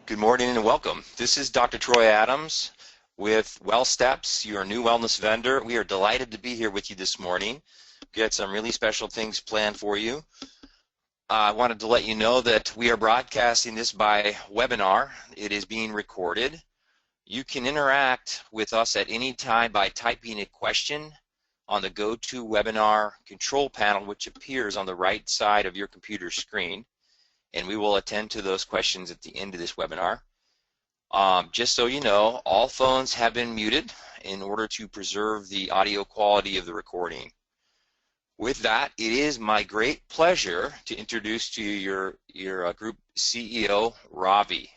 Good morning and welcome. This is Dr. Troy Adams with WellSteps, your new wellness vendor. We are delighted to be here with you this morning. We got some really special things planned for you. I wanted to let you know that we are broadcasting this by webinar. It is being recorded. You can interact with us at any time by typing a question on the GoToWebinar control panel, which appears on the right side of your computer screen, and we will attend to those questions at the end of this webinar. Just so you know, all phones have been muted in order to preserve the audio quality of the recording. With that, it is my great pleasure to introduce to you your group CEO, Ravi.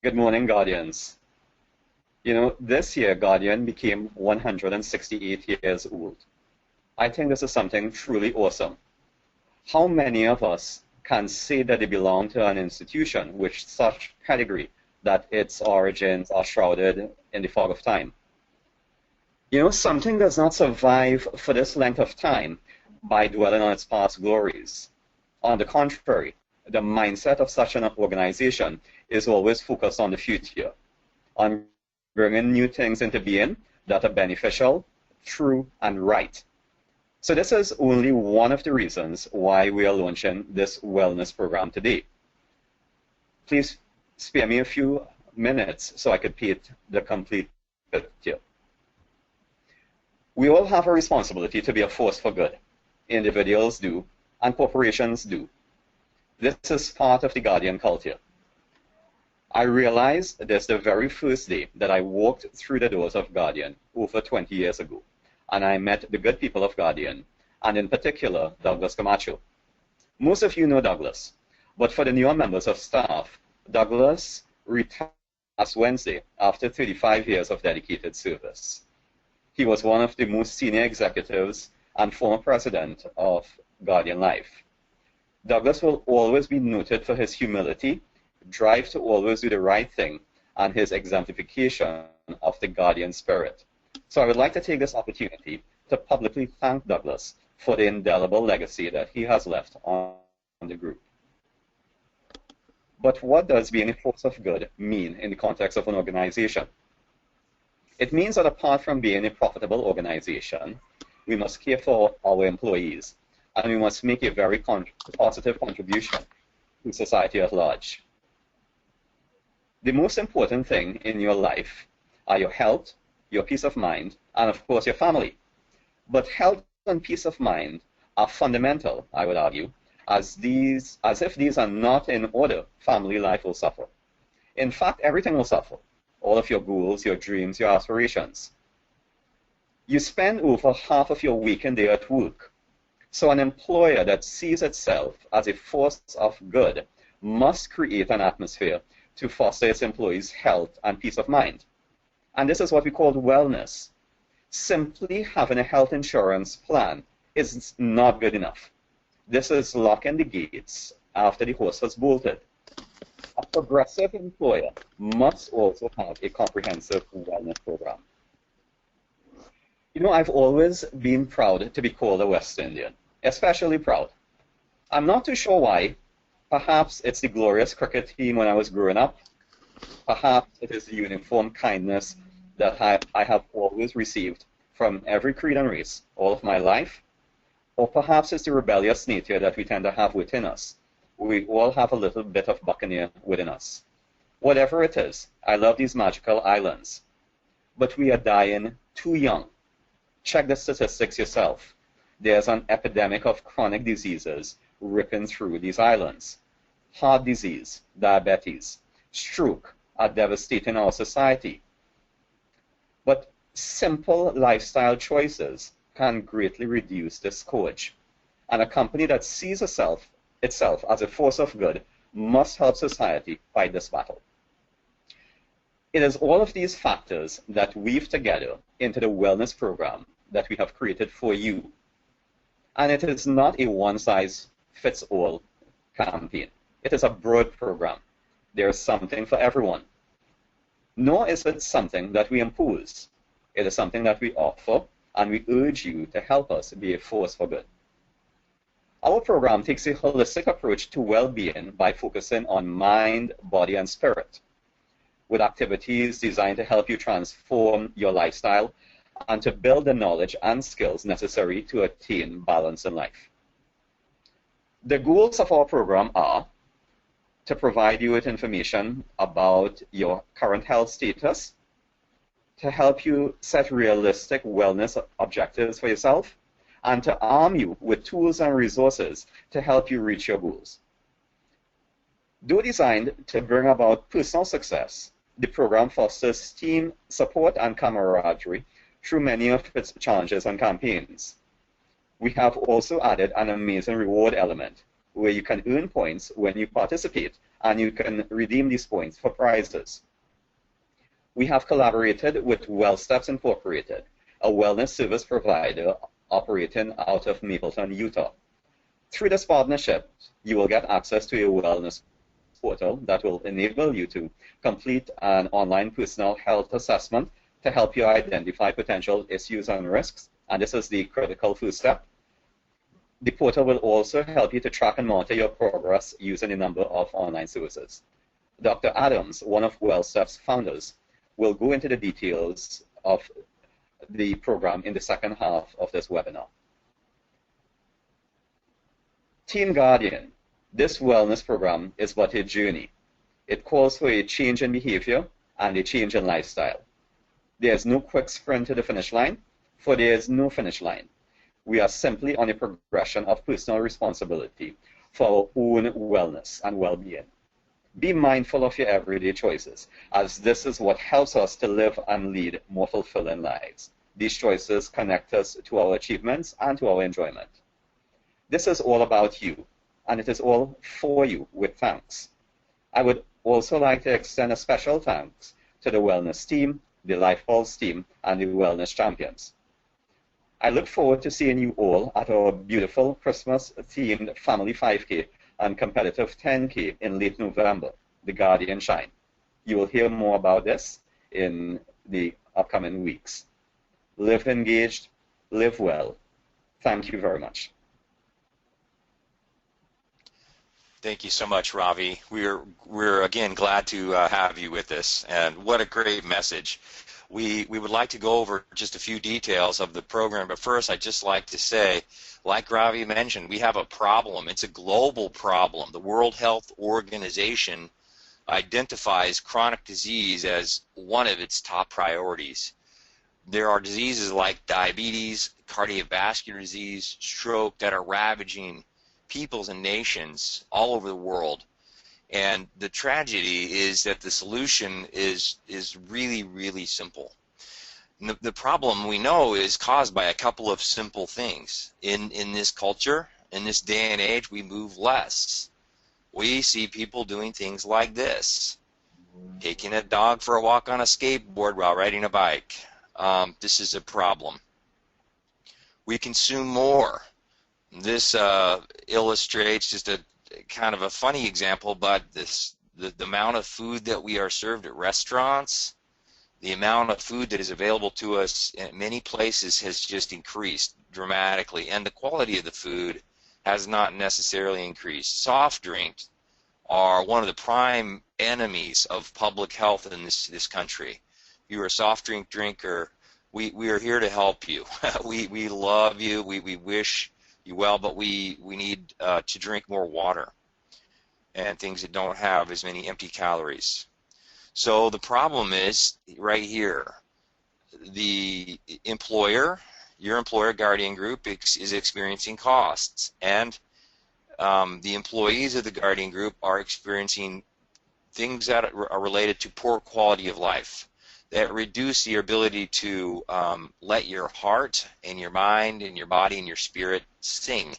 Good morning, Guardians. You know, this year, Guardian became 168 years old. I think this is something truly awesome. How many of us can say that they belong to an institution with such pedigree that its origins are shrouded in the fog of time? You know, something does not survive for this length of time by dwelling on its past glories. On the contrary, the mindset of such an organization is always focused on the future, on bringing new things into being that are beneficial, true, and right. So this is only one of the reasons why we are launching this wellness program today. Please spare me a few minutes so I could paint the complete picture. We all have a responsibility to be a force for good. Individuals do, and corporations do. This is part of the Guardian culture. I realized this the very first day that I walked through the doors of Guardian over 20 years ago, and I met the good people of Guardian, and in particular, Douglas Camacho. Most of you know Douglas, but for the newer members of staff, Douglas retired last Wednesday after 35 years of dedicated service. He was one of the most senior executives and former president of Guardian Life. Douglas will always be noted for his humility, drive to always do the right thing, and his exemplification of the Guardian spirit. So I would like to take this opportunity to publicly thank Douglas for the indelible legacy that he has left on the group. But what does being a force of good mean in the context of an organization? It means that apart from being a profitable organization, we must care for our employees, and we must make a very positive contribution to society at large. The most important thing in your life are your health, your peace of mind, and of course your family. But health and peace of mind are fundamental, I would argue, as if these are not in order, family life will suffer. In fact, everything will suffer. All of your goals, your dreams, your aspirations. You spend over half of your weekend day at work. So an employer that sees itself as a force of good must create an atmosphere to foster its employees' health and peace of mind. And this is what we call wellness. Simply having a health insurance plan is not good enough. This is locking the gates after the horse has bolted. A progressive employer must also have a comprehensive wellness program. You know, I've always been proud to be called a West Indian, especially proud. I'm not too sure why. Perhaps it's the glorious cricket team when I was growing up. Perhaps it is the uniform kindness that I have always received from every creed and race all of my life. Or perhaps it's the rebellious nature that we tend to have within us. We all have a little bit of buccaneer within us. Whatever it is, I love these magical islands. But we are dying too young. Check the statistics yourself. There's an epidemic of chronic diseases ripping through these islands. Heart disease, diabetes, stroke are devastating our society. But simple lifestyle choices can greatly reduce this scourge. And a company that sees itself as a force of good must help society fight this battle. It is all of these factors that weave together into the wellness program that we have created for you. And it is not a one-size-fits-all campaign. It is a broad program. There is something for everyone. Nor is it something that we impose. It is something that we offer, and we urge you to help us be a force for good. Our program takes a holistic approach to well-being by focusing on mind, body, and spirit, with activities designed to help you transform your lifestyle and to build the knowledge and skills necessary to attain balance in life. The goals of our program are to provide you with information about your current health status, to help you set realistic wellness objectives for yourself, and to arm you with tools and resources to help you reach your goals. Though designed to bring about personal success, the program fosters team support and camaraderie through many of its challenges and campaigns. We have also added an amazing reward element where you can earn points when you participate, and you can redeem these points for prizes. We have collaborated with WellSteps Incorporated, a wellness service provider operating out of Mapleton, Utah. Through this partnership, you will get access to a wellness portal that will enable you to complete an online personal health assessment to help you identify potential issues and risks, and this is the critical first step. The portal will also help you to track and monitor your progress using a number of online services. Dr. Adams, one of WellSteps' founders, will go into the details of the program in the second half of this webinar. Team Guardian. This wellness program is but a journey. It calls for a change in behavior and a change in lifestyle. There is no quick sprint to the finish line, for there is no finish line. We are simply on a progression of personal responsibility for our own wellness and well-being. Be mindful of your everyday choices, as this is what helps us to live and lead more fulfilling lives. These choices connect us to our achievements and to our enjoyment. This is all about you, and it is all for you with thanks. I would also like to extend a special thanks to the wellness team, the Life Pulse team, and the wellness champions. I look forward to seeing you all at our beautiful Christmas-themed Family 5K and competitive 10K in late November, the Guardian Shine. You will hear more about this in the upcoming weeks. Live engaged, live well. Thank you very much. Thank you so much, Ravi. We're again glad to have you with us, and what a great message. We would like to go over just a few details of the program, but first I'd just like to say, like Ravi mentioned, we have a problem. It's a global problem. The World Health Organization identifies chronic disease as one of its top priorities. There are diseases like diabetes, cardiovascular disease, stroke that are ravaging peoples and nations all over the world. And the tragedy is that the solution is really, really simple. The problem we know is caused by a couple of simple things. In this culture, in this day and age, we move less. We see people doing things like this. Taking a dog for a walk on a skateboard while riding a bike. This is a problem. We consume more. This illustrates just a kind of a funny example, but the amount of food that we are served at restaurants, the amount of food that is available to us in many places has just increased dramatically, and the quality of the food has not necessarily increased. Soft drinks are one of the prime enemies of public health in this country. If you're a soft drink drinker, we are here to help you. we love you. We wish you well, but we need to drink more water and things that don't have as many empty calories. So the problem is right here. The employer, your employer Guardian Group, is experiencing costs, and the employees of the Guardian Group are experiencing things that are related to poor quality of life, that reduce your ability to let your heart and your mind and your body and your spirit sing.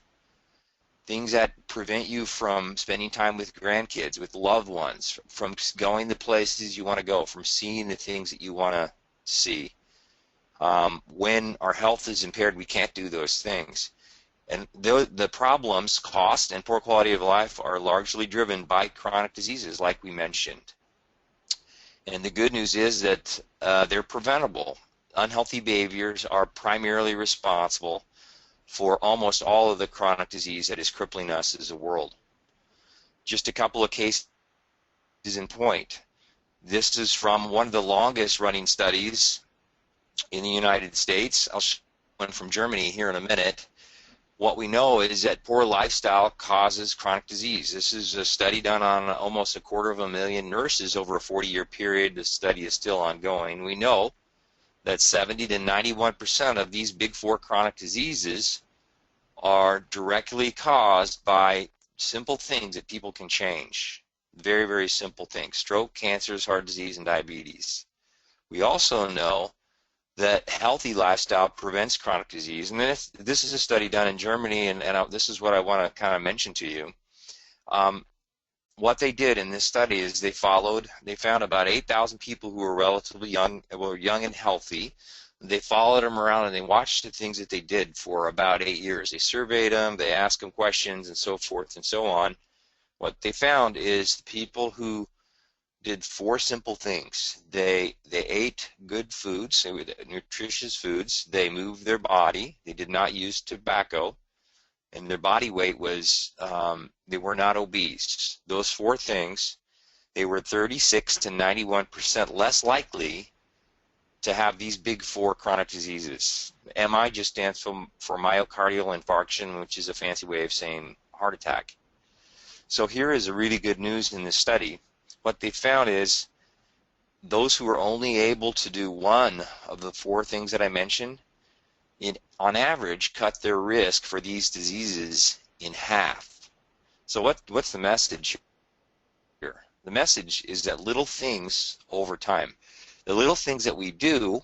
Things that prevent you from spending time with grandkids, with loved ones, from going the places you want to go, from seeing the things that you want to see. When our health is impaired, we can't do those things. And the problems, cost, and poor quality of life are largely driven by chronic diseases, like we mentioned. And the good news is that they're preventable. Unhealthy behaviors are primarily responsible for almost all of the chronic disease that is crippling us as a world. Just a couple of cases in point. This is from one of the longest running studies in the United States. I'll show one from Germany here in a minute. What we know is that poor lifestyle causes chronic disease. This is a study done on almost 250,000 nurses over a 40-year period. The study is still ongoing. We know that 70 to 91% of these big four chronic diseases are directly caused by simple things that people can change. Very, very simple things. Stroke, cancers, heart disease, and diabetes. We also know that healthy lifestyle prevents chronic disease. And this is a study done in Germany, and this is what I want to kind of mention to you. What they did in this study is they found about 8,000 people who were relatively young and healthy. They followed them around and they watched the things that they did for about 8 years. They surveyed them, they asked them questions, and so forth and so on. What they found is the people who did four simple things. They ate good foods, nutritious foods. They moved their body. They did not use tobacco, and their body weight was, they were not obese. Those four things, they were 36 to 91% less likely to have these big four chronic diseases. MI just stands for myocardial infarction, which is a fancy way of saying heart attack. So here is a really good news in this study. What they found is those who were only able to do one of the four things that I mentioned, on average, cut their risk for these diseases in half. So what's the message here? The message is that little things over time, the little things that we do,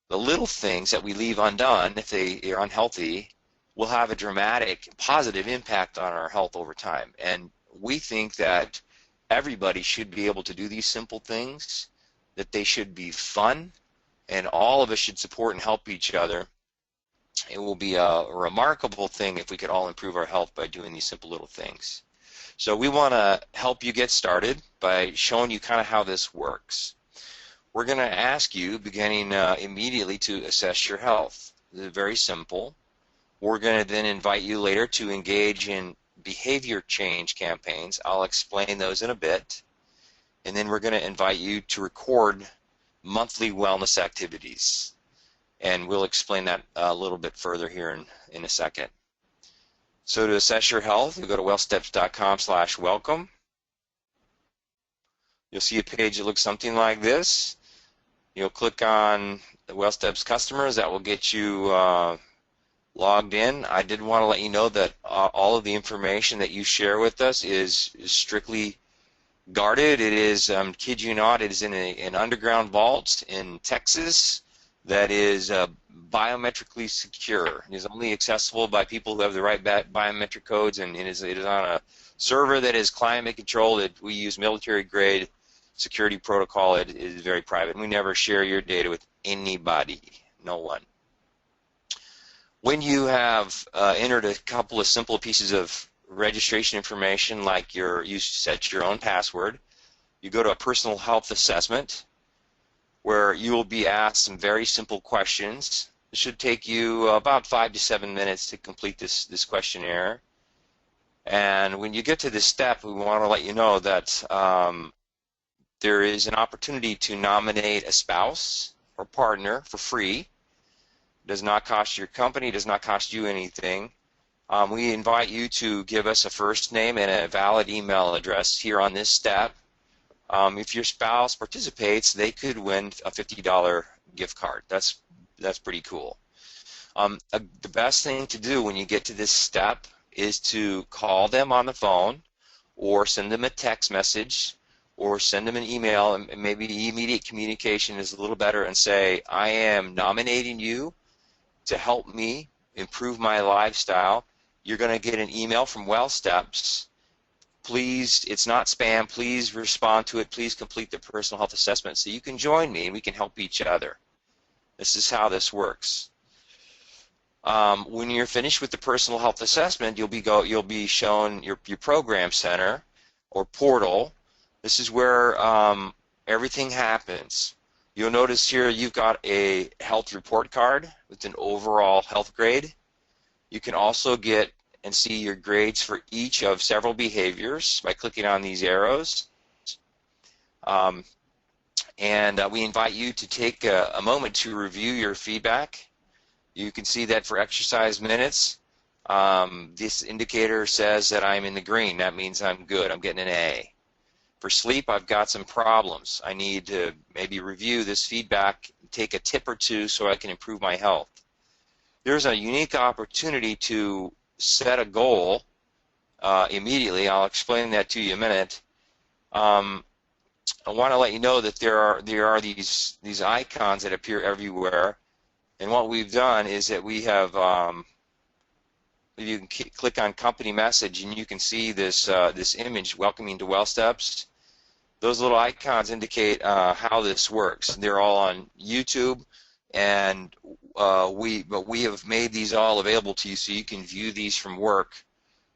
the little things that we leave undone if they are unhealthy, will have a dramatic positive impact on our health over time. And we think that everybody should be able to do these simple things, that they should be fun, and all of us should support and help each other. It will be a remarkable thing if we could all improve our health by doing these simple little things. So we want to help you get started by showing you kind of how this works. We're going to ask you, beginning immediately, to assess your health. This is very simple. We're going to then invite you later to engage in behavior change campaigns. I'll explain those in a bit. And then we're going to invite you to record monthly wellness activities. And we'll explain that a little bit further here in a second. So to assess your health, you go to wellsteps.com/welcome. You'll see a page that looks something like this. You'll click on the WellSteps customers. That will get you logged in. I did want to let you know that all of the information that you share with us is strictly guarded. It is, kid you not, it is in an underground vault in Texas that is biometrically secure. It is only accessible by people who have the right biometric codes, and it is on a server that is climate controlled. We use military grade security protocol. It is very private. We never share your data with anybody, no one. When you have entered a couple of simple pieces of registration information, like you set your own password, you go to a personal health assessment where you will be asked some very simple questions. It should take you about 5 to 7 minutes to complete this questionnaire. And when you get to this step, we want to let you know that there is an opportunity to nominate a spouse or partner for free. It does not cost your company, does not cost you anything. We invite you to give us a first name and a valid email address here on this step. If your spouse participates, they could win a $50 gift card. That's pretty cool. The best thing to do when you get to this step is to call them on the phone or send them a text message or send them an email, and maybe immediate communication is a little better, and say, I am nominating you to help me improve my lifestyle. You're going to get an email from WellSteps. Please, it's not spam, please respond to it, please complete the personal health assessment so you can join me and we can help each other. This is how this works. When you're finished with the personal health assessment, you'll be shown your program center or portal. This is where everything happens. You'll notice here you've got a health report card with an overall health grade. You can also get and see your grades for each of several behaviors by clicking on these arrows. Um, and we invite you to take a moment to review your feedback. You can see that for exercise minutes, this indicator says that I'm in the green. That means I'm good. I'm getting an A. For sleep, I've got some problems. I need to maybe review this feedback, take a tip or two so I can improve my health. There's a unique opportunity to set a goal immediately. I'll explain that to you in a minute. I want to let you know that there are these icons that appear everywhere, and what we've done is that we have you can click on company message and you can see this this image, welcoming to Well Steps. Those little icons indicate how this works. They're all on YouTube, and we have made these all available to you so you can view these from work.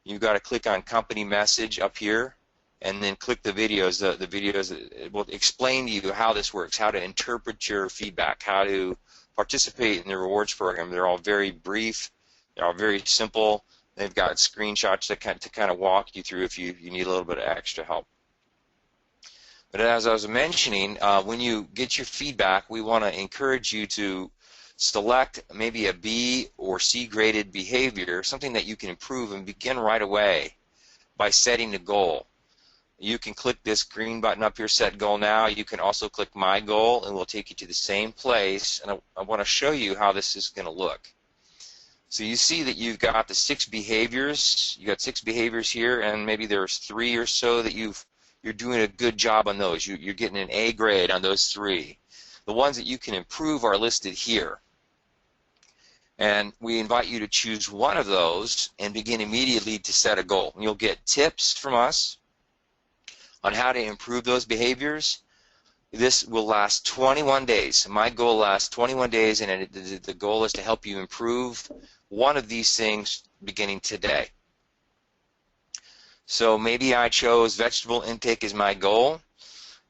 You've got to click on company message up here, and then click the videos. The videos will explain to you how this works, how to interpret your feedback, how to participate in the rewards program. They're all very brief. They're all very simple. They've got screenshots to kind of walk you through if you need a little bit of extra help. But as I was mentioning, when you get your feedback, we want to encourage you to select maybe a B or C graded behavior, something that you can improve, and begin right away by setting a goal. You can click this green button up here, Set Goal Now. You can also click My Goal, and we'll take you to the same place. And I want to show you how this is going to look. So you see that you've got the 6 behaviors. You got 6 behaviors here, and maybe there's 3 or so that you're doing a good job on those. You're getting an A grade on those 3. The ones that you can improve are listed here. And we invite you to choose one of those and begin immediately to set a goal. And you'll get tips from us on how to improve those behaviors. This will last 21 days. My goal lasts 21 days, and the goal is to help you improve one of these things beginning today. So maybe I chose vegetable intake as my goal.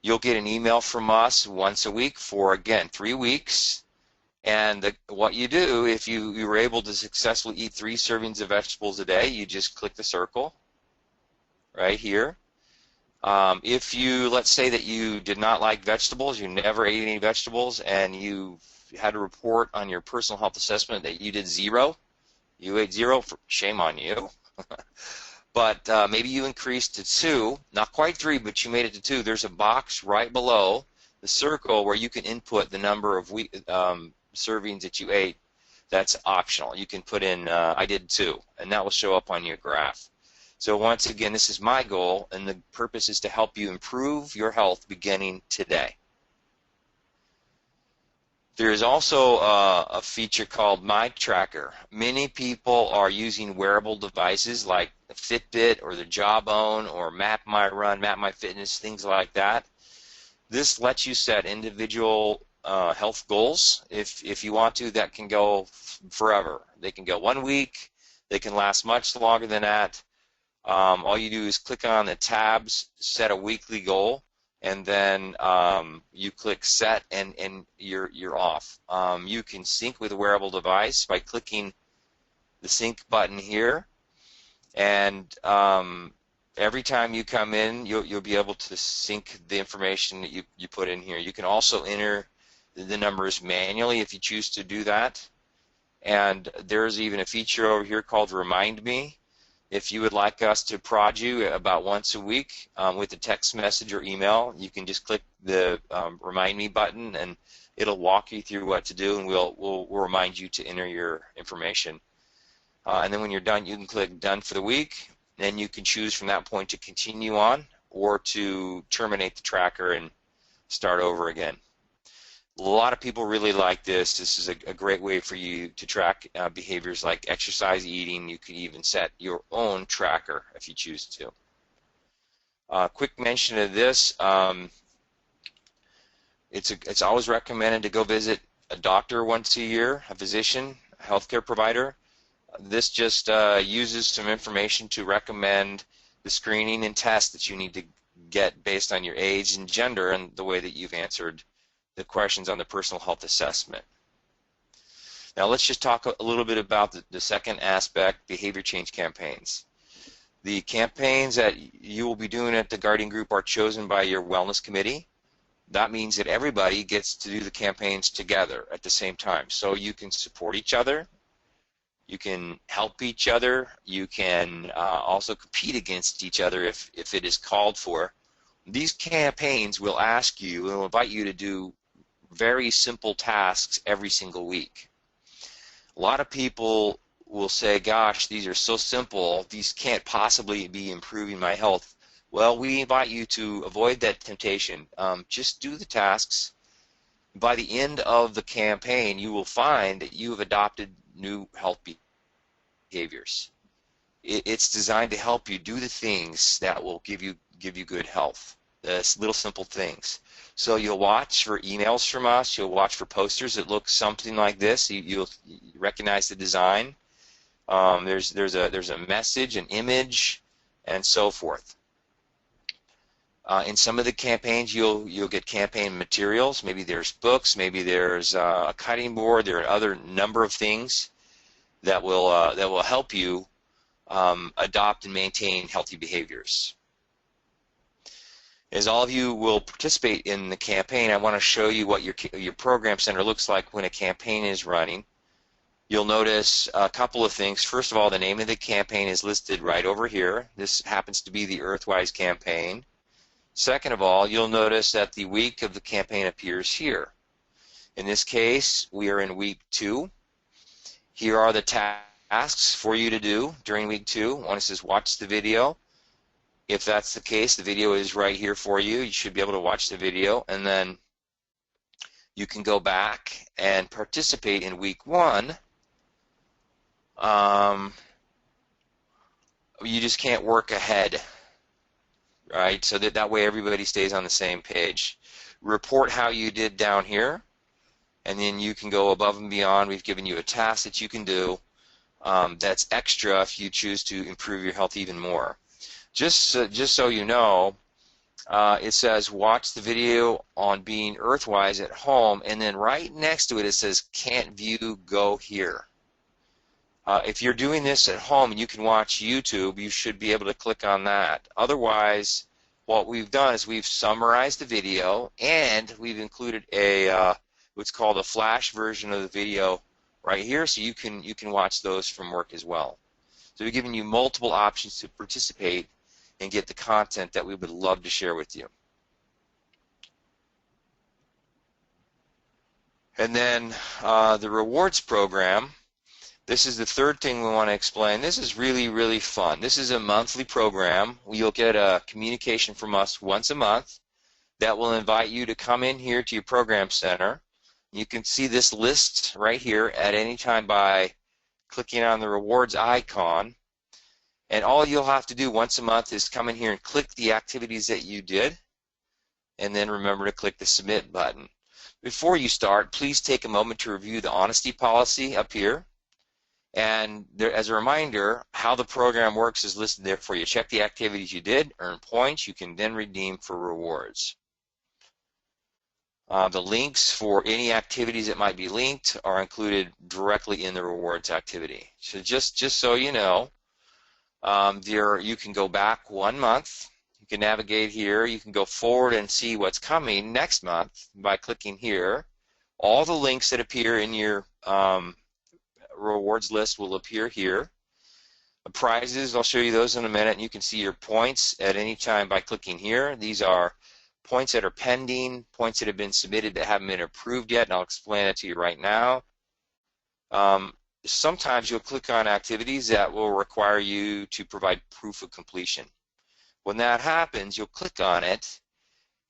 You'll get an email from us once a week for, again, 3 weeks. And what you do, if you were able to successfully eat 3 servings of vegetables a day, you just click the circle right here. If you, let's say that you did not like vegetables, you never ate any vegetables, and you had a report on your personal health assessment that you did 0, you ate 0, shame on you. But maybe you increased to 2, not quite 3, but you made it to 2. There's a box right below the circle where you can input the number of servings that you ate. That's optional. You can put in, I did 2, and that will show up on your graph. So once again, this is my goal, and the purpose is to help you improve your health beginning today. There is also a feature called My Tracker. Many people are using wearable devices like the Fitbit or the Jawbone or Map My Run, Map My Fitness, things like that. This lets you set individual health goals. If you want to, that can go forever. They can go 1 week. They can last much longer than that. All you do is click on the tabs, set a weekly goal, and then you click set, and you're off. You can sync with a wearable device by clicking the sync button here, and every time you come in, you'll be able to sync the information that you put in here. You can also enter the numbers manually if you choose to do that, and there's even a feature over here called Remind Me. If you would like us to prod you about once a week with a text message or email, you can just click the Remind Me button, and it'll walk you through what to do, and we'll remind you to enter your information. And then when you're done, you can click Done for the week. Then you can choose from that point to continue on or to terminate the tracker and start over again. A lot of people really like this. This is a great way for you to track behaviors like exercise, eating. You can even set your own tracker if you choose to. Quick mention of this, it's always recommended to go visit a doctor once a year, a physician, a healthcare provider. This just uses some information to recommend the screening and tests that you need to get based on your age and gender and the way that you've answered the questions on the personal health assessment. Now let's just talk a little bit about the second aspect, behavior change campaigns. The campaigns that you will be doing at the Guardian Group are chosen by your wellness committee. That means that everybody gets to do the campaigns together at the same time. So you can support each other, you can help each other, you can also compete against each other if it is called for. These campaigns will will invite you to do very simple tasks every single week. A lot of people will say, gosh, these are so simple, these can't possibly be improving my health. Well, we invite you to avoid that temptation. Just do the tasks. By the end of the campaign, you will find that you have adopted new health behaviors. It's designed to help you do the things that will give you good health. The little simple things. So you'll watch for emails from us. You'll watch for posters that look something like this. You'll recognize the design. There's a message, an image, and so forth. In some of the campaigns, you'll get campaign materials. Maybe there's books. Maybe there's a cutting board. There are other number of things that will help you adopt and maintain healthy behaviors. As all of you will participate in the campaign, I want to show you what your program center looks like when a campaign is running. You'll notice a couple of things. First of all, the name of the campaign is listed right over here. This happens to be the Earthwise campaign. Second of all, you'll notice that the week of the campaign appears here. In this case, we are in week 2. Here are the tasks for you to do during week 2. One says watch the video. If that's the case, the video is right here for you. You should be able to watch the video, and then you can go back and participate in week 1. You just can't work ahead, right? So that way everybody stays on the same page. Report how you did down here, and then you can go above and beyond. We've given you a task that you can do that's extra if you choose to improve your health even more. Just so you know, it says watch the video on being Earthwise at home, and then right next to it it says can't view, go here. If you're doing this at home and you can watch YouTube, you should be able to click on that. Otherwise, what we've done is we've summarized the video, and we've included a what's called a flash version of the video right here, so you can watch those from work as well. So we've given you multiple options to participate and get the content that we would love to share with you. And then the rewards program, this is the third thing we want to explain. This is really, really fun. This is a monthly program. You'll get a communication from us once a month that will invite you to come in here to your program center. You can see this list right here at any time by clicking on the rewards icon. And all you'll have to do once a month is come in here and click the activities that you did, and then remember to click the submit button. Before you start, please take a moment to review the honesty policy up here. And there, as a reminder, how the program works is listed there for you. Check the activities you did, earn points, you can then redeem for rewards. The links for any activities that might be linked are included directly in the rewards activity. So just so you know, you can go back 1 month, you can navigate here, you can go forward and see what's coming next month by clicking here. All the links that appear in your rewards list will appear here. The prizes, I'll show you those in a minute, and you can see your points at any time by clicking here. These are points that are pending, points that have been submitted that haven't been approved yet, and I'll explain it to you right now. Sometimes you'll click on activities that will require you to provide proof of completion. When that happens, you'll click on it.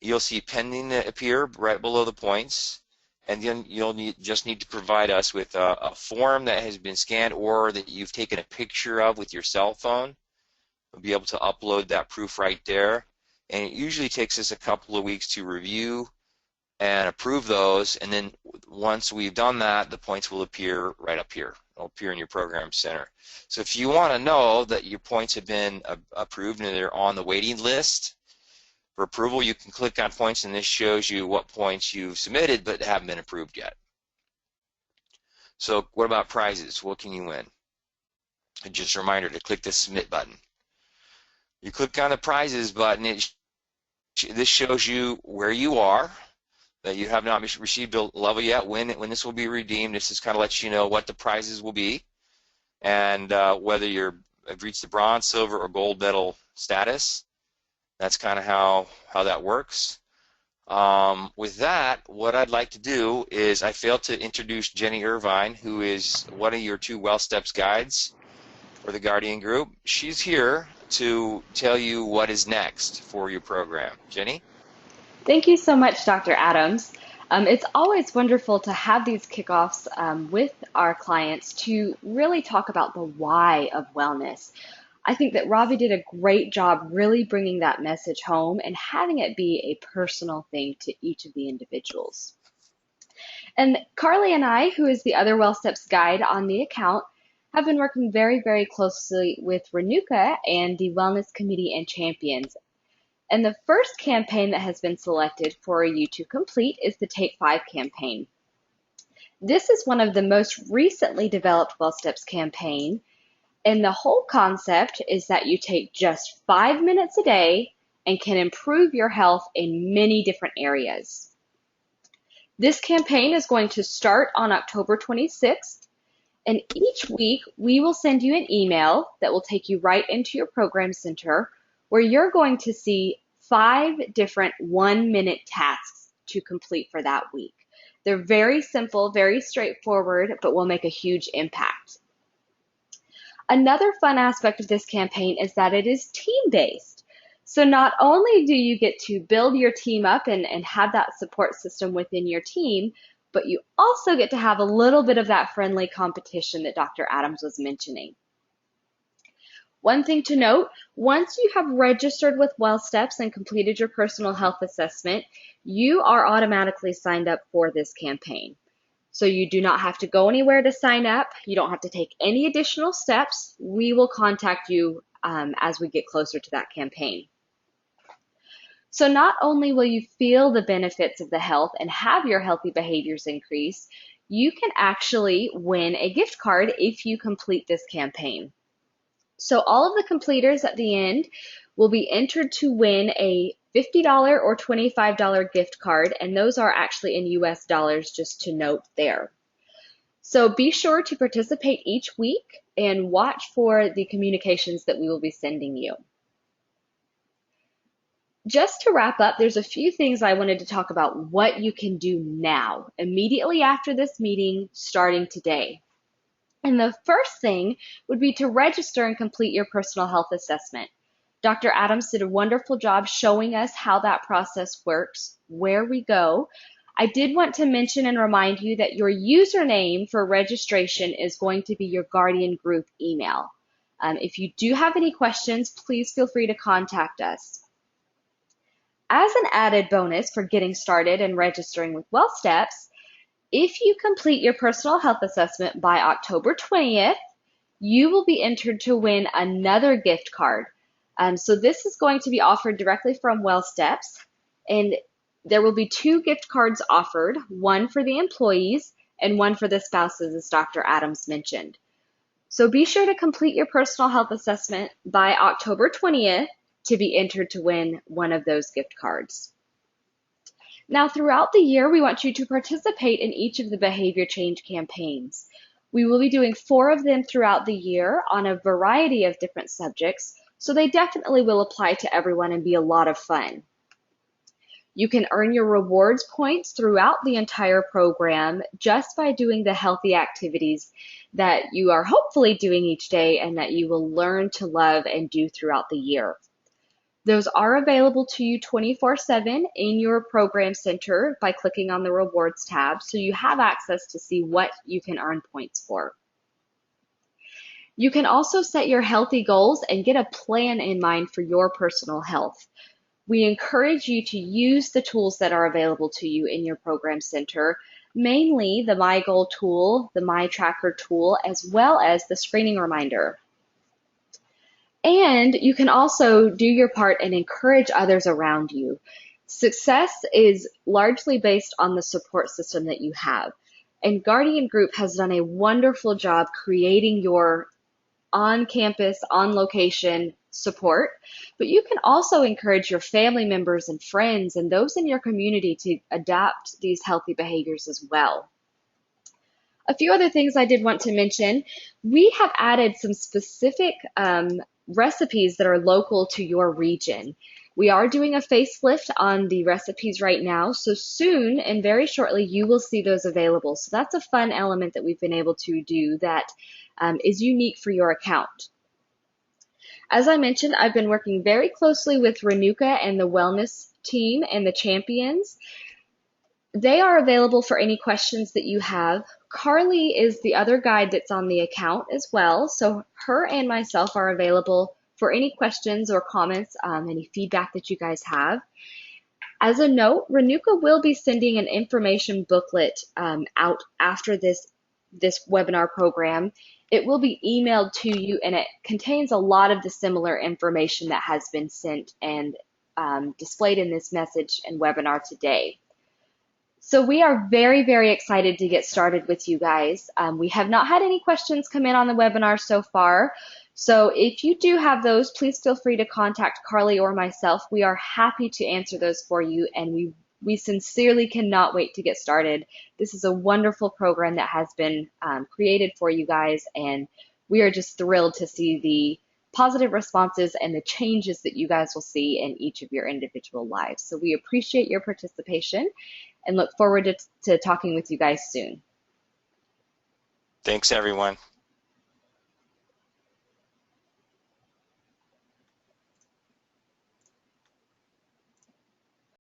You'll see pending appear right below the points, and then you'll just need to provide us with a form that has been scanned or that you've taken a picture of with your cell phone. We'll be able to upload that proof right there. And it usually takes us a couple of weeks to review and approve those, and then once we've done that, the points will appear right up here. They'll appear in your program center. So if you want to know that your points have been approved and they're on the waiting list for approval, you can click on points, and this shows you what points you've submitted but haven't been approved yet. So what about prizes? What can you win? And just a reminder to click the submit button. You click on the prizes button, this shows you where you are, that you have not received a level yet, when this will be redeemed. This just kind of lets you know what the prizes will be, and whether have reached the bronze, silver, or gold medal status. That's kind of how that works. With that, what I'd like to do is, I failed to introduce Jenny Irvine, who is one of your 2 Well Steps guides for the Guardian Group. She's here to tell you what is next for your program. Jenny? Thank you so much, Dr. Adams. It's always wonderful to have these kickoffs with our clients to really talk about the why of wellness. I think that Ravi did a great job really bringing that message home and having it be a personal thing to each of the individuals. And Carly and I, who is the other Well Steps guide on the account, have been working very, very closely with Renuka and the Wellness Committee and Champions. And the first campaign that has been selected for you to complete is the Take 5 campaign. This is one of the most recently developed Well Steps campaign, and the whole concept is that you take just 5 minutes a day and can improve your health in many different areas. This campaign is going to start on October 26th, and each week we will send you an email that will take you right into your program center, where you're going to see 5 different 1-minute tasks to complete for that week. They're very simple, very straightforward, but will make a huge impact. Another fun aspect of this campaign is that it is team-based. So not only do you get to build your team up and have that support system within your team, but you also get to have a little bit of that friendly competition that Dr. Adams was mentioning. One thing to note, once you have registered with Well Steps and completed your personal health assessment, you are automatically signed up for this campaign. So you do not have to go anywhere to sign up. You don't have to take any additional steps. We will contact you as we get closer to that campaign. So not only will you feel the benefits of the health and have your healthy behaviors increase, you can actually win a gift card if you complete this campaign. So all of the completers at the end will be entered to win a $50 or $25 gift card, and those are actually in US dollars, just to note there. So be sure to participate each week and watch for the communications that we will be sending you. Just to wrap up, there's a few things I wanted to talk about what you can do now, immediately after this meeting, starting today. And the first thing would be to register and complete your personal health assessment. Dr. Adams did a wonderful job showing us how that process works, where we go. I did want to mention and remind you that your username for registration is going to be your Guardian Group email. If you do have any questions, please feel free to contact us. As an added bonus for getting started and registering with Well Steps, if you complete your personal health assessment by October 20th, you will be entered to win another gift card. So this is going to be offered directly from Well Steps, and there will be 2 gift cards offered, one for the employees and one for the spouses, as Dr. Adams mentioned. So be sure to complete your personal health assessment by October 20th to be entered to win one of those gift cards. Now, throughout the year, we want you to participate in each of the behavior change campaigns. We will be doing 4 of them throughout the year on a variety of different subjects, so they definitely will apply to everyone and be a lot of fun. You can earn your rewards points throughout the entire program just by doing the healthy activities that you are hopefully doing each day and that you will learn to love and do throughout the year. Those are available to you 24/7 in your program center by clicking on the rewards tab, so you have access to see what you can earn points for. You can also set your healthy goals and get a plan in mind for your personal health. We encourage you to use the tools that are available to you in your program center, mainly the My Goal tool, the My Tracker tool, as well as the screening reminder. And you can also do your part and encourage others around you. Success is largely based on the support system that you have. And Guardian Group has done a wonderful job creating your on-campus, on-location support, but you can also encourage your family members and friends and those in your community to adopt these healthy behaviors as well. A few other things I did want to mention. We have added some specific recipes that are local to your region. We are doing a facelift on the recipes right now, so soon and very shortly you will see those available. So that's a fun element that we've been able to do that is unique for your account. As I mentioned, I've been working very closely with Renuka and the wellness team and the champions. They are available for any questions that you have. Carly is the other guide that's on the account as well, so her and myself are available for any questions or comments, any feedback that you guys have. As a note, Renuka will be sending an information booklet out after this webinar program. It will be emailed to you, and it contains a lot of the similar information that has been sent and displayed in this message and webinar today. So we are very, very excited to get started with you guys. We have not had any questions come in on the webinar so far. So if you do have those, please feel free to contact Carly or myself. We are happy to answer those for you, and we sincerely cannot wait to get started. This is a wonderful program that has been created for you guys, and we are just thrilled to see the positive responses and the changes that you guys will see in each of your individual lives. So we appreciate your participation and look forward to talking with you guys soon. Thanks, everyone.